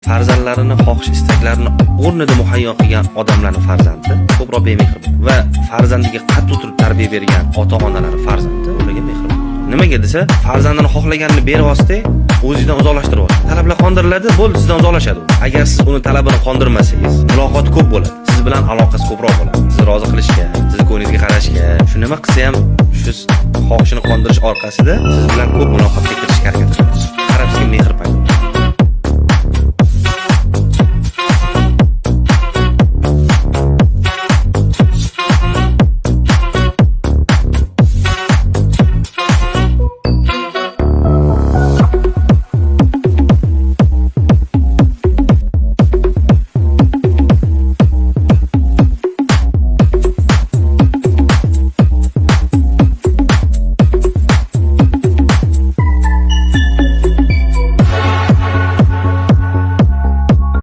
Farzandlarini xohish istaklarini o'rnida muhayyo qilgan odamlarning farzandi ko'proq bemehr va farzandiga qattiq turib tarbiya bergan ota-onalari farzandi ularga mehr. Nimaga desa, farzandini xohlaganini beryapsiz, o'zingizdan uzoqlashtiryapsiz. Talablar qondiriladi, bo'ldi, sizdan uzoqlashadi. Agar siz uni talabini qondirmasangiz, muloqot ko'p bo'ladi. Siz bilan aloqasi ko'proq bo'ladi. Sizni rozi qilishga, sizni ko'nglingizga qarashga, shu nima qilsa ham shu xohishini qondirish orqasida siz bilan ko'p muloqotga kirishga harakat qiladi. Qarab sizga mehr paydo bo'ladi.